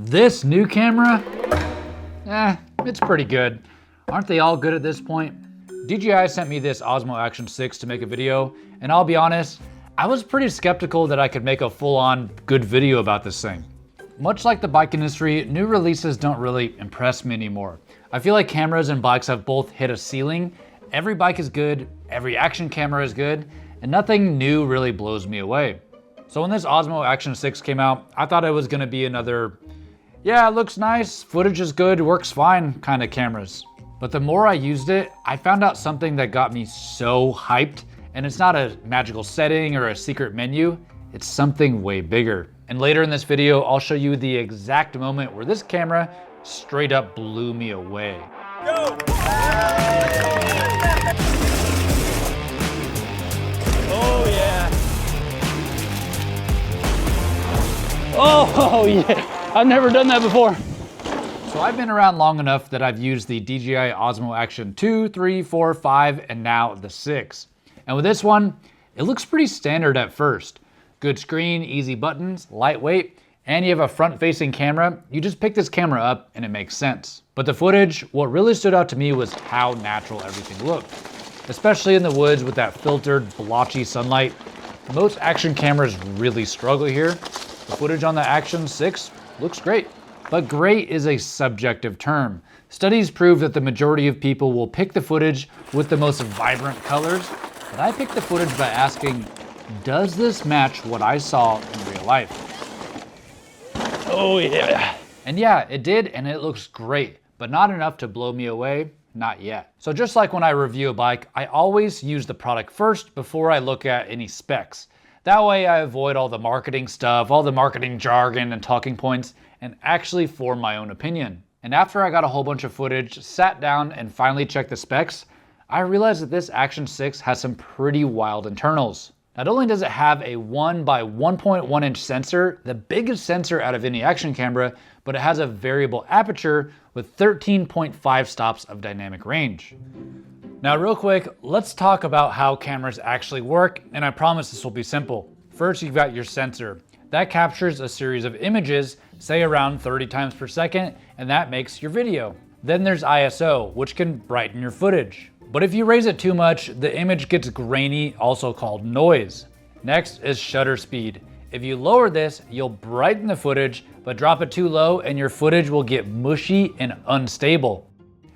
This new camera, it's pretty good. Aren't they all good at this point? DJI sent me this Osmo Action 6 to make a video, and I'll be honest, I was pretty skeptical that I could make a full-on good video about this thing. Much like the bike industry, new releases don't really impress me anymore. I feel like cameras and bikes have both hit a ceiling. Every bike is good, every action camera is good, and nothing new really blows me away. So when this Osmo Action 6 came out, I thought it was gonna be another, yeah, it looks nice, footage is good, works fine kind of cameras. But the more I used it, I found out something that got me so hyped, and it's not a magical setting or a secret menu, it's something way bigger. And later in this video, I'll show you the exact moment where this camera straight up blew me away. Go! Oh yeah! Oh yeah! I've never done that before. So I've been around long enough that I've used the DJI Osmo Action 2, 3, 4, 5, and now the 6. And with this one, it looks pretty standard at first. Good screen, easy buttons, lightweight, and you have a front-facing camera. You just pick this camera up and it makes sense. But the footage, what really stood out to me was how natural everything looked. Especially in the woods with that filtered, blotchy sunlight. Most action cameras really struggle here. The footage on the Action 6 looks great. But great is a subjective term. Studies prove that the majority of people will pick the footage with the most vibrant colors, but I picked the footage by asking, does this match what I saw in real life? Oh yeah. And yeah, it did, and it looks great, but not enough to blow me away, not yet. So just like when I review a bike, I always use the product first before I look at any specs. That way I avoid all the marketing stuff, all the marketing jargon and talking points, and actually form my own opinion. And after I got a whole bunch of footage, sat down and finally checked the specs, I realized that this Action 6 has some pretty wild internals. Not only does it have a 1 by 1.1 inch sensor, the biggest sensor out of any action camera, but it has a variable aperture with 13.5 stops of dynamic range. Now real quick, let's talk about how cameras actually work, and I promise this will be simple. First, you've got your sensor. That captures a series of images, say around 30 times per second, and that makes your video. Then there's ISO, which can brighten your footage. But if you raise it too much, the image gets grainy, also called noise. Next is shutter speed. If you lower this, you'll brighten the footage, but drop it too low and your footage will get mushy and unstable.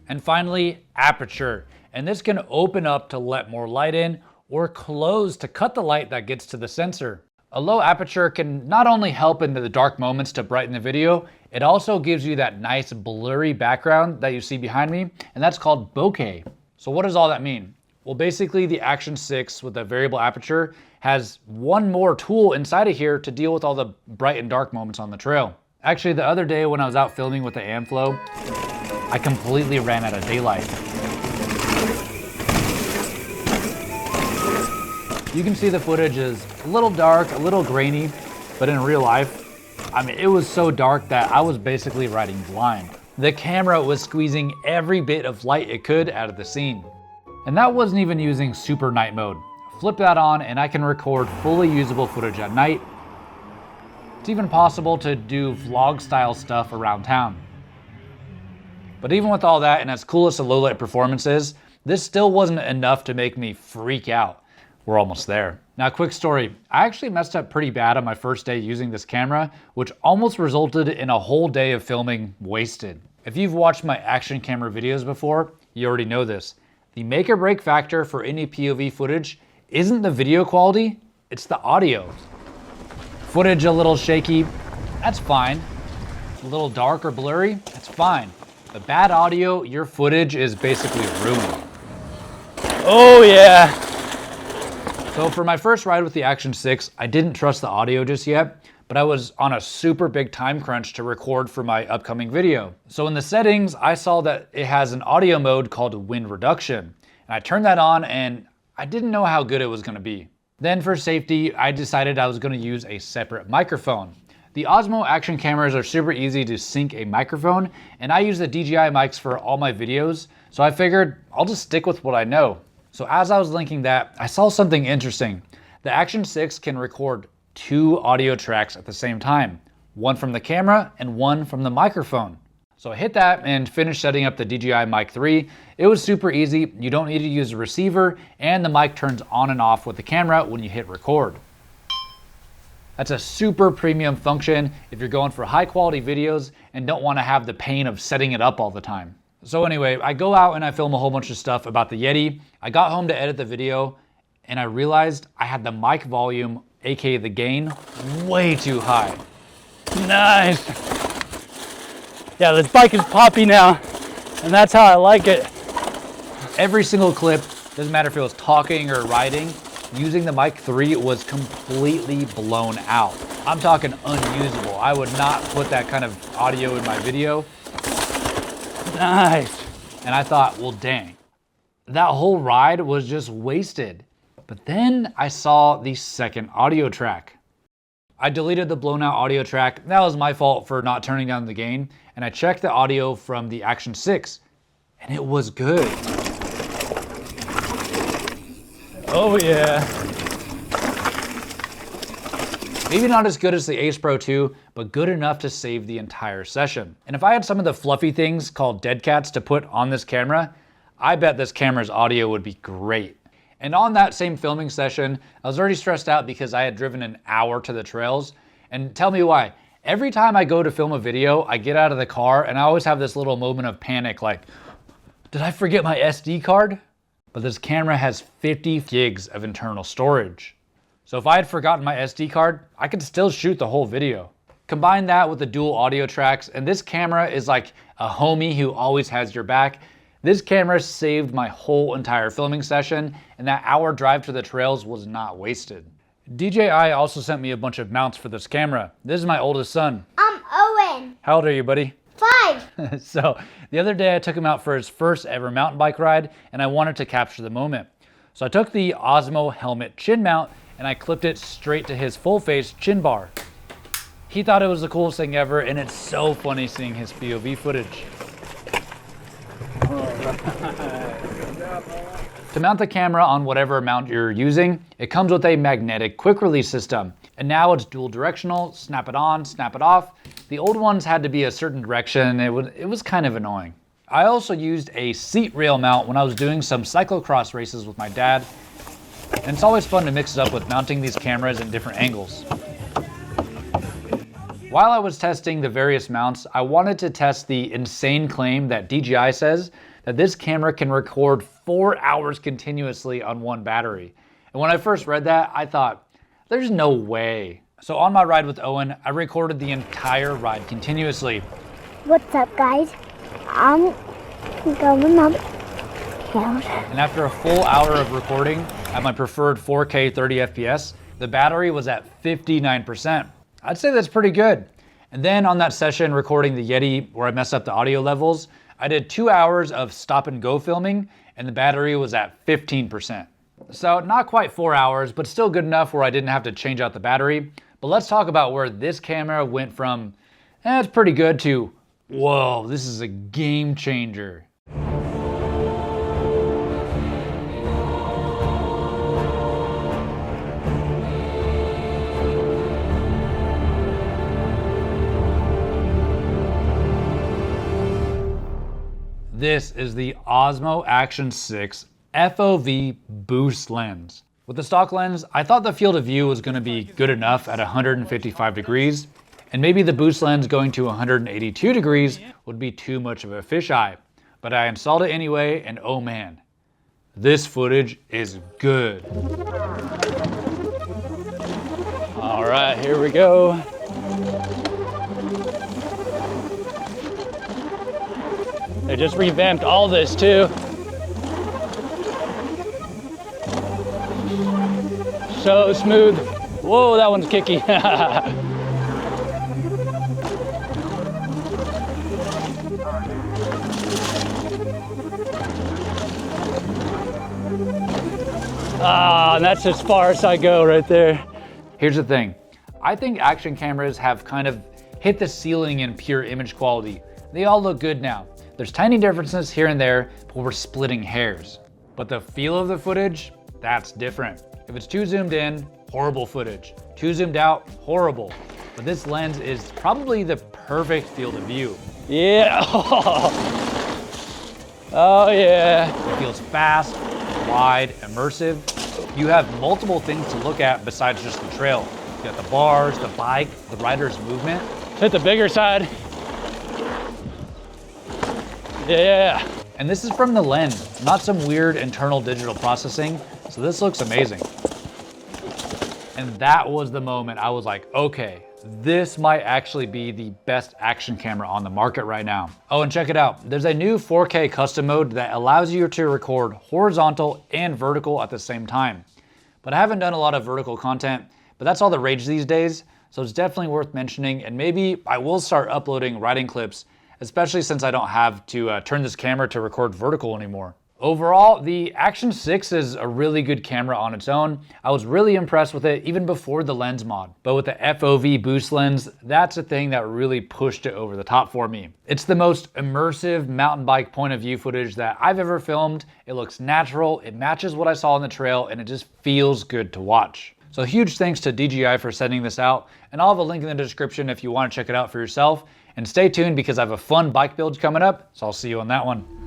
And finally, aperture. And this can open up to let more light in, or close to cut the light that gets to the sensor. A low aperture can not only help in the dark moments to brighten the video, it also gives you that nice blurry background that you see behind me, and that's called bokeh. So what does all that mean? Well, basically the Action 6 with a variable aperture has one more tool inside of here to deal with all the bright and dark moments on the trail. Actually, the other day when I was out filming with the Amflow, I completely ran out of daylight. You can see the footage is a little dark, a little grainy, but in real life, I mean, it was so dark that I was basically riding blind. The camera was squeezing every bit of light it could out of the scene. And that wasn't even using super night mode. Flip that on and I can record fully usable footage at night. It's even possible to do vlog style stuff around town. But even with all that, and as cool as the low light performance is, this still wasn't enough to make me freak out. We're almost there. Now, quick story. I actually messed up pretty bad on my first day using this camera, which almost resulted in a whole day of filming wasted. If you've watched my action camera videos before, you already know this. The make or break factor for any POV footage isn't the video quality, it's the audio. Footage a little shaky, that's fine. A little dark or blurry, that's fine. But bad audio, your footage is basically ruined. Oh yeah! So for my first ride with the Action 6, I didn't trust the audio just yet, but I was on a super big time crunch to record for my upcoming video. So in the settings, I saw that it has an audio mode called wind reduction. And I turned that on and I didn't know how good it was gonna be. Then for safety, I decided I was gonna use a separate microphone. The Osmo Action cameras are super easy to sync a microphone, and I use the DJI mics for all my videos, so I figured I'll just stick with what I know. So as I was linking that, I saw something interesting. The Action 6 can record 2 audio tracks at the same time. one from the camera and one from the microphone. So I hit that and finished setting up the DJI Mic 3. It was super easy. You don't need to use a receiver, and the mic turns on and off with the camera when you hit record. That's a super premium function if you're going for high quality videos and don't want to have the pain of setting it up all the time. So anyway, I go out and I film a whole bunch of stuff about the Yeti. I got home to edit the video and I realized I had the mic volume, aka the gain, way too high. Nice. Yeah, this bike is poppy now, and that's how I like it. Every single clip, doesn't matter if it was talking or riding, using the Mic 3 was completely blown out. I'm talking unusable. I would not put that kind of audio in my video. Nice. And I thought, well, dang, that whole ride was just wasted. But then I saw the second audio track. I deleted the blown out audio track. That was my fault for not turning down the gain. And I checked the audio from the Action 6 and it was good. Oh yeah. Maybe not as good as the Ace Pro 2, but good enough to save the entire session. And if I had some of the fluffy things called dead cats to put on this camera, I bet this camera's audio would be great. And on that same filming session, I was already stressed out because I had driven an hour to the trails. And tell me why. Every time I go to film a video, I get out of the car and I always have this little moment of panic like, did I forget my SD card? But this camera has 50 gigs of internal storage. So if I had forgotten my SD card, I could still shoot the whole video. Combine that with the dual audio tracks, and this camera is like a homie who always has your back. This camera saved my whole entire filming session, and that hour drive to the trails was not wasted. DJI also sent me a bunch of mounts for this camera. This is my oldest son. I'm Owen. How old are you, buddy? 5. So the other day I took him out for his first ever mountain bike ride, and I wanted to capture the moment. So I took the Osmo helmet chin mount and I clipped it straight to his full face chin bar. He thought it was the coolest thing ever, and it's so funny seeing his POV footage. To mount the camera on whatever mount you're using, it comes with a magnetic quick release system. And now it's dual directional, snap it on, snap it off. The old ones had to be a certain direction, it was kind of annoying. I also used a seat rail mount when I was doing some cyclocross races with my dad. And it's always fun to mix it up with mounting these cameras in different angles. While I was testing the various mounts, I wanted to test the insane claim that DJI says that this camera can record 4 hours continuously on one battery. And when I first read that, I thought, there's no way. So on my ride with Owen, I recorded the entire ride continuously. What's up, guys? I'm going up hills. And after a full hour of recording at my preferred 4K 30 FPS, the battery was at 59%. I'd say that's pretty good. And then on that session recording the Yeti where I messed up the audio levels, I did 2 hours of stop and go filming and the battery was at 15%. So not quite 4 hours, but still good enough where I didn't have to change out the battery. But let's talk about where this camera went from, it's pretty good, to, whoa, this is a game changer. This is the Osmo Action 6 FOV boost lens. With the stock lens, I thought the field of view was going to be good enough at 155 degrees, and maybe the boost lens going to 182 degrees would be too much of a fisheye. But I installed it anyway, and oh man, this footage is good. All right, here we go. They just revamped all this too. So smooth. Whoa, that one's kicky. Ah, and that's as far as I go right there. Here's the thing. I think action cameras have kind of hit the ceiling in pure image quality. They all look good now. There's tiny differences here and there, but we're splitting hairs. But the feel of the footage, that's different. If it's too zoomed in, horrible footage. Too zoomed out, horrible. but this lens is probably the perfect field of view. Yeah. Oh yeah. It feels fast, wide, immersive. You have multiple things to look at besides just the trail. You got the bars, the bike, the rider's movement. Hit the bigger side. Yeah. And this is from the lens, not some weird internal digital processing. So this looks amazing. And that was the moment I was like, okay, this might actually be the best action camera on the market right now. Oh, and check it out. There's a new 4K custom mode that allows you to record horizontal and vertical at the same time. But I haven't done a lot of vertical content, but that's all the rage these days. So it's definitely worth mentioning. And maybe I will start uploading riding clips, especially since I don't have to turn this camera to record vertical anymore. Overall, the Action 6 is a really good camera on its own. I was really impressed with it even before the lens mod. But with the FOV boost lens, that's a thing that really pushed it over the top for me. It's the most immersive mountain bike point of view footage that I've ever filmed. It looks natural, it matches what I saw on the trail, and it just feels good to watch. So huge thanks to DJI for sending this out, and I'll have a link in the description if you want to check it out for yourself. And stay tuned because I have a fun bike build coming up, so I'll see you on that one.